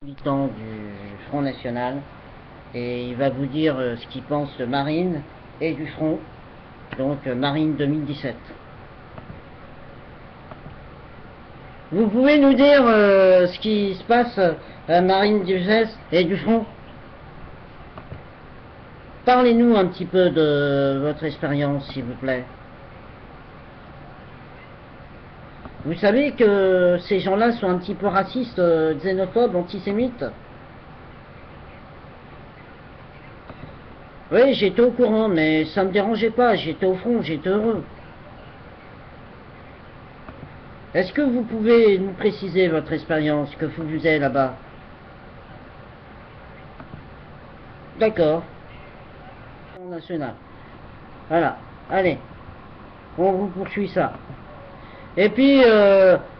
Militant du Front National et il va vous dire ce qu'il pense de Marine et du Front, donc Marine 2017. Vous pouvez nous dire ce qui se passe à Marine du GES et du Front? Parlez-nous un petit peu de votre expérience, s'il vous plaît. Vous savez que ces gens-là sont un petit peu racistes, xénophobes, antisémites? Oui, j'étais au courant, mais ça me dérangeait pas, j'étais au front, j'étais heureux. Est-ce que vous pouvez nous préciser votre expérience, que vous faisiez là-bas? D'accord. National. Voilà, allez, on vous poursuit ça. Et puis,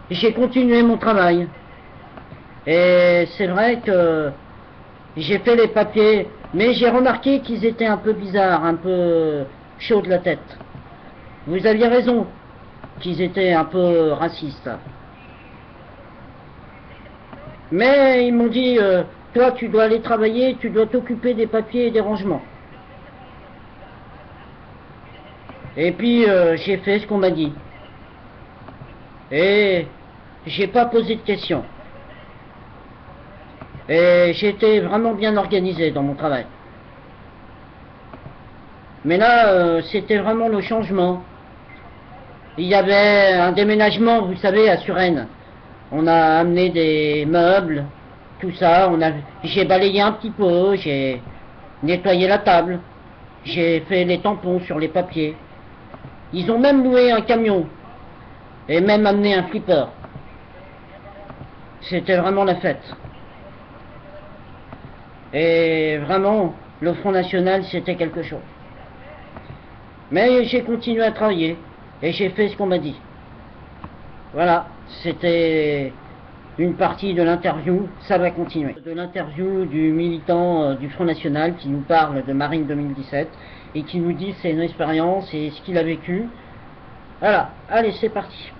j'ai continué mon travail. Et c'est vrai que j'ai fait les papiers, mais j'ai remarqué qu'ils étaient un peu bizarres, un peu chauds de la tête. Vous aviez raison, qu'ils étaient un peu racistes. Mais ils m'ont dit, toi tu dois aller travailler, tu dois t'occuper des papiers et des rangements. Et puis j'ai fait ce qu'on m'a dit. Et j'ai pas posé de questions. Et j'étais vraiment bien organisé dans mon travail. Mais là, c'était vraiment le changement. Il y avait un déménagement, vous savez, à Suresnes. On a amené des meubles, tout ça. J'ai balayé un petit peu, j'ai nettoyé la table, j'ai fait les tampons sur les papiers. Ils ont même loué un camion et même amené un flipper. C'était vraiment la fête. Et vraiment, le Front National, c'était quelque chose. Mais j'ai continué à travailler et j'ai fait ce qu'on m'a dit. Voilà, c'était une partie de l'interview, ça va continuer. De l'interview du militant du Front National qui nous parle de Marine 2017 et qui nous dit c'est une expérience et ce qu'il a vécu. Voilà, allez, c'est parti.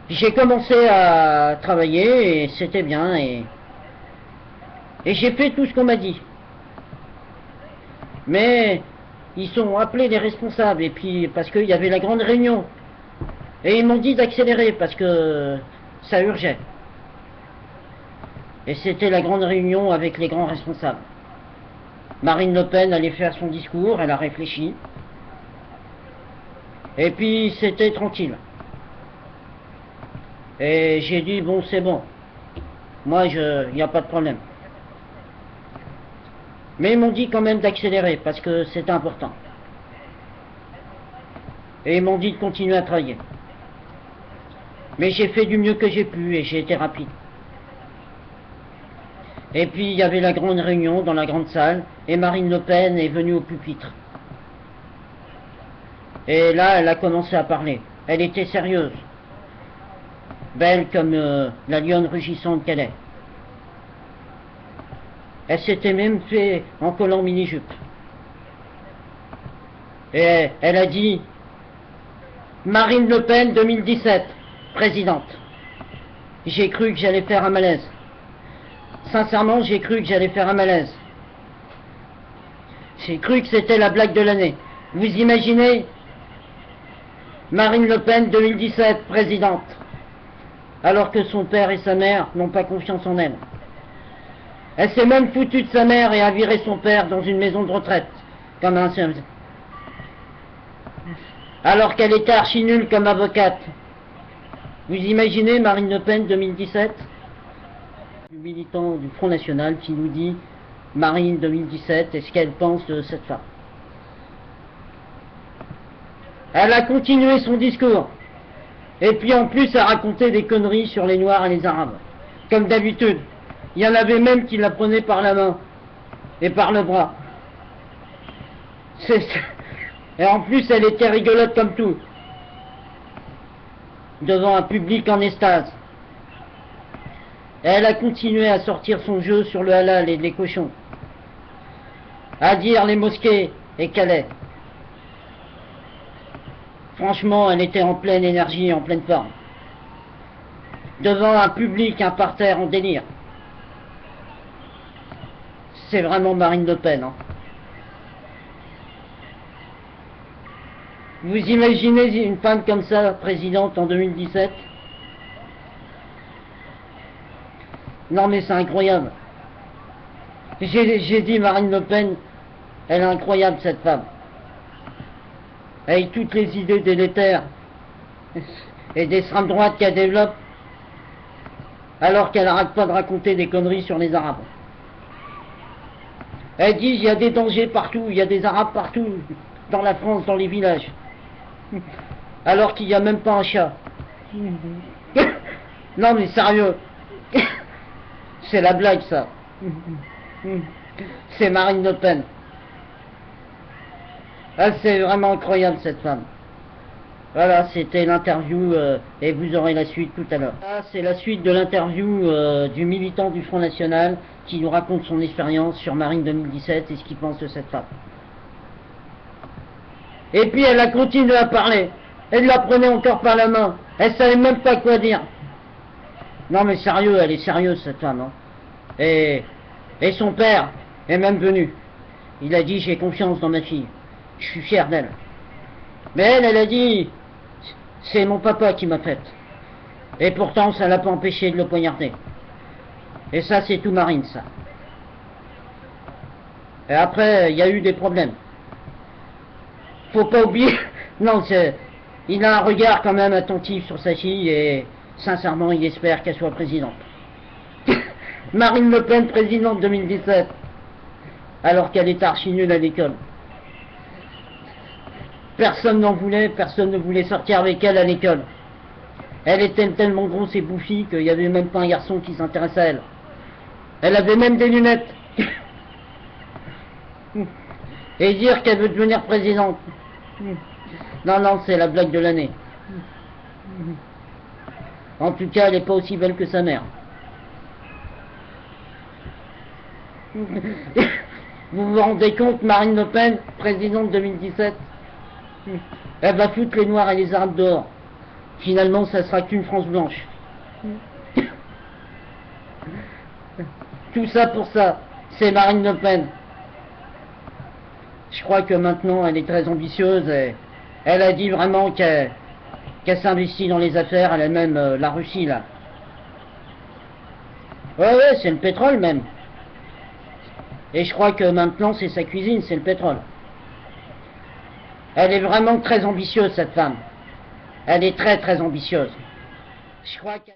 J'ai commencé à travailler et c'était bien et j'ai fait tout ce qu'on m'a dit. Mais ils ont appelé les responsables et puis parce qu'il y avait la grande réunion et ils m'ont dit d'accélérer parce que ça urgeait. Et c'était la grande réunion avec les grands responsables. Marine Le Pen allait faire son discours, elle a réfléchi. Et puis c'était tranquille. Et j'ai dit bon c'est bon. Moi il n'y a pas de problème. Mais ils m'ont dit quand même d'accélérer parce que c'est important. Et ils m'ont dit de continuer à travailler. Mais j'ai fait du mieux que j'ai pu et j'ai été rapide. Et puis il y avait la grande réunion dans la grande salle et Marine Le Pen est venue au pupitre. Et là elle a commencé à parler. Elle était sérieuse. Belle comme la lionne rugissante qu'elle est. Elle s'était même fait en collant mini-jupe. Et elle a dit Marine Le Pen 2017, présidente. J'ai cru que j'allais faire un malaise. Sincèrement, j'ai cru que j'allais faire un malaise. J'ai cru que c'était la blague de l'année. Vous imaginez Marine Le Pen 2017, présidente, alors que son père et sa mère n'ont pas confiance en elle. Elle s'est même foutue de sa mère et a viré son père dans une maison de retraite, comme un... alors qu'elle était archi nulle comme avocate. Vous imaginez Marine Le Pen 2017? Le militant du Front National qui nous dit Marine 2017 et ce qu'elle pense de cette femme. Elle a continué son discours. Et puis en plus elle racontait des conneries sur les Noirs et les Arabes. Comme d'habitude. Il y en avait même qui la prenaient par la main et par le bras. Et en plus elle était rigolote comme tout. Devant un public en extase. Et elle a continué à sortir son jeu sur le halal et les cochons. À dire les mosquées et Calais. Franchement, elle était en pleine énergie, en pleine forme. devant un public, un parterre en délire. C'est vraiment Marine Le Pen, hein. Vous imaginez une femme comme ça, présidente en 2017? Non mais c'est incroyable. J'ai dit Marine Le Pen, elle est incroyable cette femme. Avec toutes les idées délétères et d'extrême droite qu'elle développe, alors qu'elle n'arrête pas de raconter des conneries sur les Arabes. Elle dit il y a des dangers partout, il y a des Arabes partout, dans la France, dans les villages. Alors qu'il n'y a même pas un chat. Non mais sérieux. C'est la blague ça. C'est Marine Le Pen. Ah, c'est vraiment incroyable cette femme. Voilà, c'était l'interview et vous aurez la suite tout à l'heure. Ah, c'est la suite de l'interview du militant du Front National qui nous raconte son expérience sur Marine 2017 et ce qu'il pense de cette femme. Et puis elle a continué à parler. Elle la prenait encore par la main. Elle savait même pas quoi dire. Non mais sérieux, elle est sérieuse cette femme. Hein. Et son père est même venu. Il a dit j'ai confiance dans ma fille. Je suis fier d'elle. Mais elle a dit c'est mon papa qui m'a faite. Et pourtant ça l'a pas empêché de le poignarder. Et ça c'est tout Marine ça. Et après il y a eu des problèmes. Faut pas oublier. Non, il a un regard quand même attentif sur sa fille et sincèrement il espère qu'elle soit présidente. Marine Le Pen présidente 2017 alors qu'elle est archi nulle à l'école. Personne n'en voulait, personne ne voulait sortir avec elle à l'école. Elle était tellement grosse et bouffie qu'il n'y avait même pas un garçon qui s'intéressait à elle. Elle avait même des lunettes. Et dire qu'elle veut devenir présidente. Non, non, c'est la blague de l'année. En tout cas, elle n'est pas aussi belle que sa mère. Vous vous rendez compte, Marine Le Pen, présidente 2017, elle va foutre les Noirs et les Arabes dehors. Finalement, ça sera qu'une France blanche. Tout ça pour ça, c'est Marine Le Pen. Je crois que maintenant, elle est très ambitieuse et elle a dit vraiment qu'elle s'investit dans les affaires, elle a même la Russie là. Ouais, c'est le pétrole même. Et je crois que maintenant c'est sa cuisine, c'est le pétrole. Elle est vraiment très ambitieuse cette femme. Elle est très très ambitieuse. Je crois qu'elle...